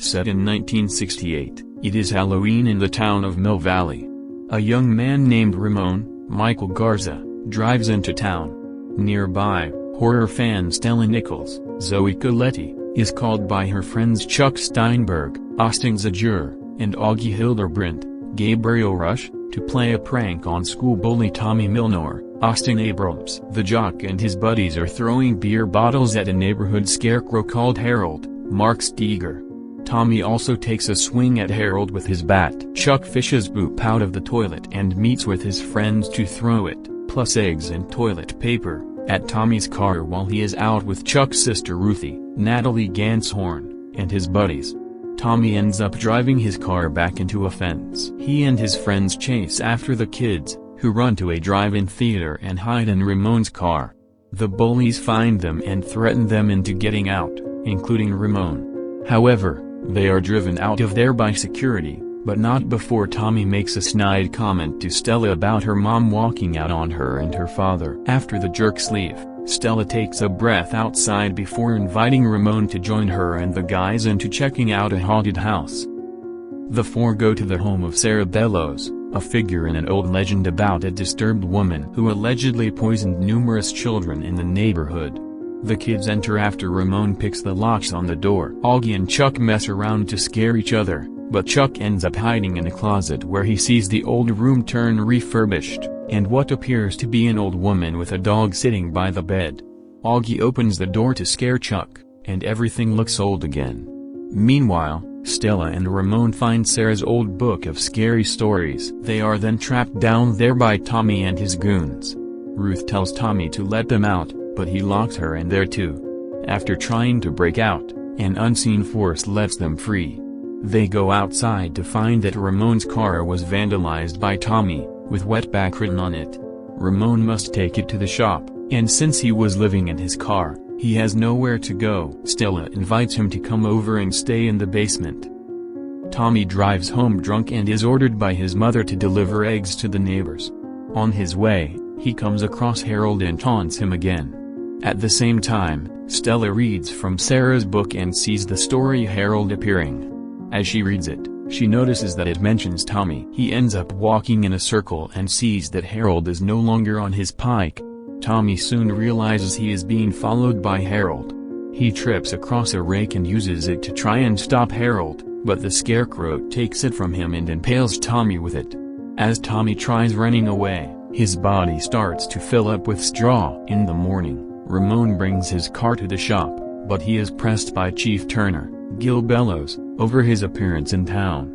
Set in 1968, it is Halloween in the town of Mill Valley. A young man named Ramon, Michael Garza, drives into town. Nearby, horror fan Stella Nichols, Zoe Coletti, is called by her friends Chuck Steinberg, Austin Zajur, and Augie Hildebrandt, Gabriel Rush, to play a prank on school bully Tommy Milnor. Austin Abrams. The jock and his buddies are throwing beer bottles at a neighborhood scarecrow called Harold, Mark Steger. Tommy also takes a swing at Harold with his bat. Chuck fishes poop out of the toilet and meets with his friends to throw it, plus eggs and toilet paper, at Tommy's car while he is out with Chuck's sister Ruthie, Natalie Ganshorn, and his buddies. Tommy ends up driving his car back into a fence. He and his friends chase after the kids, who run to a drive-in theater and hide in Ramon's car. The bullies find them and threaten them into getting out, including Ramon. However, they are driven out of there by security, but not before Tommy makes a snide comment to Stella about her mom walking out on her and her father. After the jerks leave, Stella takes a breath outside before inviting Ramon to join her and the guys into checking out a haunted house. The four go to the home of Sarah Bellows, a figure in an old legend about a disturbed woman who allegedly poisoned numerous children in the neighborhood. The kids enter after Ramon picks the locks on the door. Augie and Chuck mess around to scare each other, but Chuck ends up hiding in a closet where he sees the old room turn refurbished, and what appears to be an old woman with a dog sitting by the bed. Augie opens the door to scare Chuck, and everything looks old again. Meanwhile, Stella and Ramon find Sarah's old book of scary stories. They are then trapped down there by Tommy and his goons. Ruth tells Tommy to let them out, but he locks her in there too. After trying to break out, an unseen force lets them free. They go outside to find that Ramon's car was vandalized by Tommy, with wetback written on it. Ramon must take it to the shop, and since he was living in his car, he has nowhere to go. Stella invites him to come over and stay in the basement. Tommy drives home drunk and is ordered by his mother to deliver eggs to the neighbors. On his way, he comes across Harold and taunts him again. At the same time, Stella reads from Sarah's book and sees the story Harold appearing. As she reads it, she notices that it mentions Tommy. He ends up walking in a circle and sees that Harold is no longer on his bike. Tommy soon realizes he is being followed by Harold. He trips across a rake and uses it to try and stop Harold, but the scarecrow takes it from him and impales Tommy with it. As Tommy tries running away, his body starts to fill up with straw. In the morning, Ramon brings his car to the shop, but he is pressed by Chief Turner, Gil Bellows, over his appearance in town.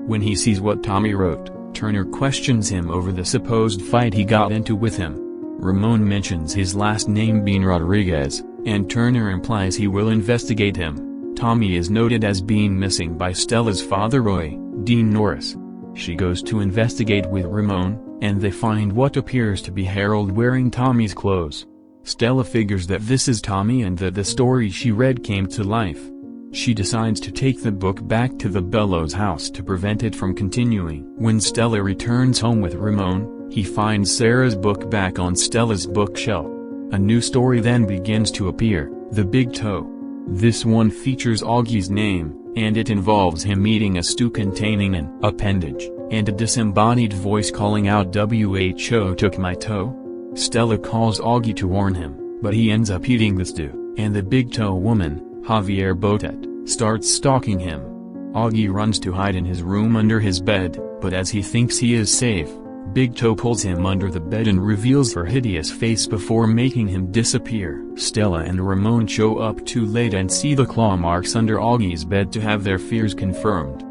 When he sees what Tommy wrote, Turner questions him over the supposed fight he got into with him. Ramon mentions his last name being Rodriguez, and Turner implies he will investigate him. Tommy is noted as being missing by Stella's father Roy, Dean Norris. She goes to investigate with Ramon, and they find what appears to be Harold wearing Tommy's clothes. Stella figures that this is Tommy and that the story she read came to life. She decides to take the book back to the Bellows house to prevent it from continuing. When Stella returns home with Ramon, he finds Sarah's book back on Stella's bookshelf. A new story then begins to appear, The Big Toe. This one features Augie's name, and it involves him eating a stew containing an appendage, and a disembodied voice calling out "WHO took my toe?" Stella calls Augie to warn him, but he ends up eating the stew, and the Big Toe woman, Javier Botet, starts stalking him. Augie runs to hide in his room under his bed, but as he thinks he is safe, Big Toe pulls him under the bed and reveals her hideous face before making him disappear. Stella and Ramon show up too late and see the claw marks under Augie's bed to have their fears confirmed.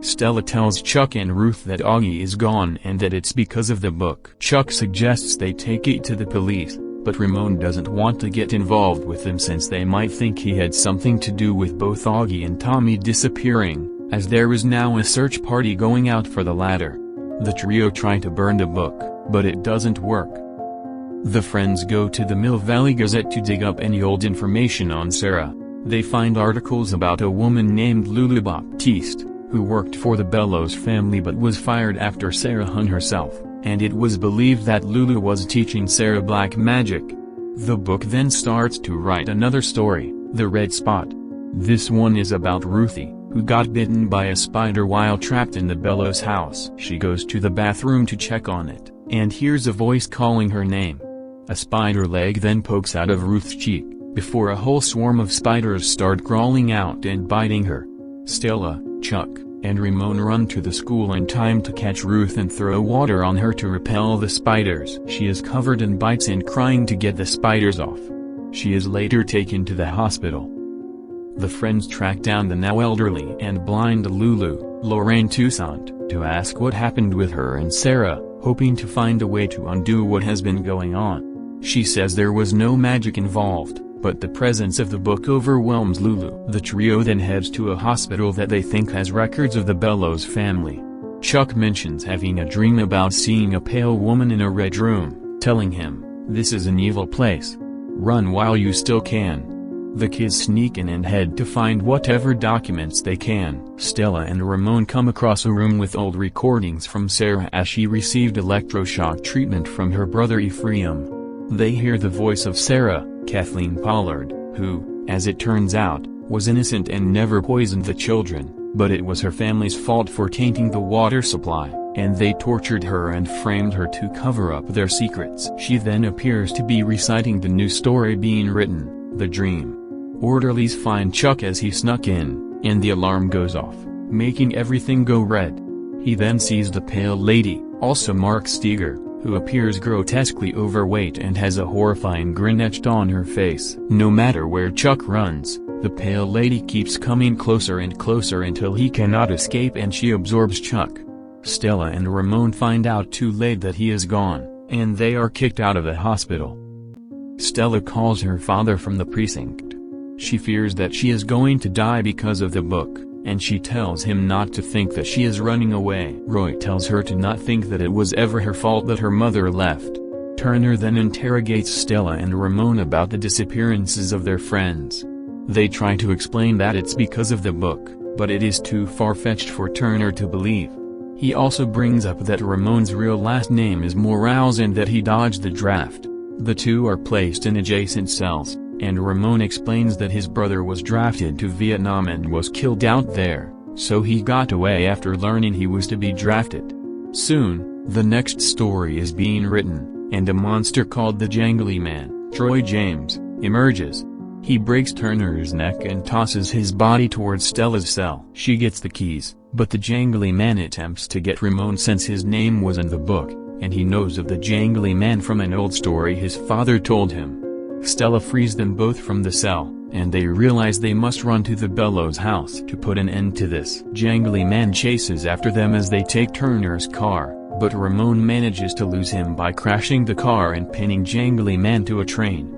Stella tells Chuck and Ruth that Augie is gone and that it's because of the book. Chuck suggests they take it to the police, but Ramon doesn't want to get involved with them since they might think he had something to do with both Augie and Tommy disappearing, as there is now a search party going out for the latter. The trio try to burn the book, but it doesn't work. The friends go to the Mill Valley Gazette to dig up any old information on Sarah. They find articles about a woman named Lulu Baptiste, who worked for the Bellows family but was fired after Sarah hung herself, and it was believed that Lulu was teaching Sarah black magic. The book then starts to write another story, The Red Spot. This one is about Ruthie, who got bitten by a spider while trapped in the Bellows house. She goes to the bathroom to check on it, and hears a voice calling her name. A spider leg then pokes out of Ruth's cheek, before a whole swarm of spiders start crawling out and biting her. Stella, Chuck, and Ramon run to the school in time to catch Ruth and throw water on her to repel the spiders. She is covered in bites and crying to get the spiders off. She is later taken to the hospital. The friends track down the now elderly and blind Lulu, Lorraine Toussaint, to ask what happened with her and Sarah, hoping to find a way to undo what has been going on. She says there was no magic involved, but the presence of the book overwhelms Lulu. The trio then heads to a hospital that they think has records of the Bellows family. Chuck mentions having a dream about seeing a pale woman in a red room, telling him, "This is an evil place. Run while you still can." The kids sneak in and head to find whatever documents they can. Stella and Ramon come across a room with old recordings from Sarah as she received electroshock treatment from her brother Ephraim. They hear the voice of Sarah, Kathleen Pollard, who, as it turns out, was innocent and never poisoned the children, but it was her family's fault for tainting the water supply, and they tortured her and framed her to cover up their secrets. She then appears to be reciting the new story being written, The Dream. Orderlies find Chuck as he snuck in, and the alarm goes off, making everything go red. He then sees the pale lady, also Mark Steger, who appears grotesquely overweight and has a horrifying grin etched on her face. No matter where Chuck runs, the pale lady keeps coming closer and closer until he cannot escape and she absorbs Chuck. Stella and Ramon find out too late that he is gone, and they are kicked out of the hospital. Stella calls her father from the precinct. She fears that she is going to die because of the book, and she tells him not to think that she is running away. Roy tells her to not think that it was ever her fault that her mother left. Turner then interrogates Stella and Ramon about the disappearances of their friends. They try to explain that it's because of the book, but it is too far-fetched for Turner to believe. He also brings up that Ramon's real last name is Morales and that he dodged the draft. The two are placed in adjacent cells, and Ramon explains that his brother was drafted to Vietnam and was killed out there, so he got away after learning he was to be drafted. Soon, the next story is being written, and a monster called the Jangly Man, Troy James, emerges. He breaks Turner's neck and tosses his body towards Stella's cell. She gets the keys, but the Jangly Man attempts to get Ramon since his name was in the book, and he knows of the Jangly Man from an old story his father told him. Stella frees them both from the cell, and they realize they must run to the Bellows house to put an end to this. Jangly Man chases after them as they take Turner's car, but Ramon manages to lose him by crashing the car and pinning Jangly Man to a train.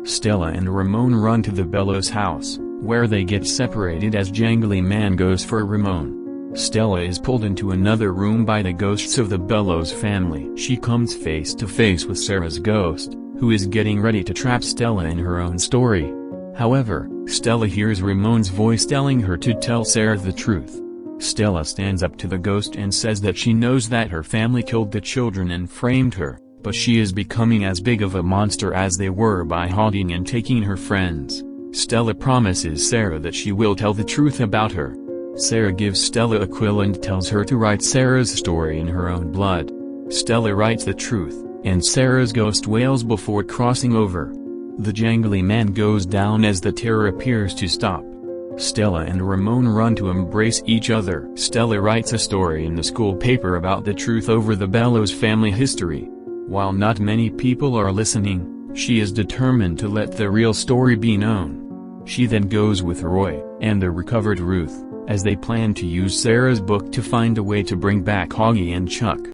Stella and Ramon run to the Bellows house, where they get separated as Jangly Man goes for Ramon. Stella is pulled into another room by the ghosts of the Bellows family. She comes face to face with Sarah's ghost, who is getting ready to trap Stella in her own story. However, Stella hears Ramon's voice telling her to tell Sarah the truth. Stella stands up to the ghost and says that she knows that her family killed the children and framed her, but she is becoming as big of a monster as they were by haunting and taking her friends. Stella promises Sarah that she will tell the truth about her. Sarah gives Stella a quill and tells her to write Sarah's story in her own blood. Stella writes the truth, and Sarah's ghost wails before crossing over. The Jangly Man goes down as the terror appears to stop. Stella and Ramon run to embrace each other. Stella writes a story in the school paper about the truth over the Bellows family history. While not many people are listening, she is determined to let the real story be known. She then goes with Roy, and the recovered Ruth, as they plan to use Sarah's book to find a way to bring back Augie and Chuck.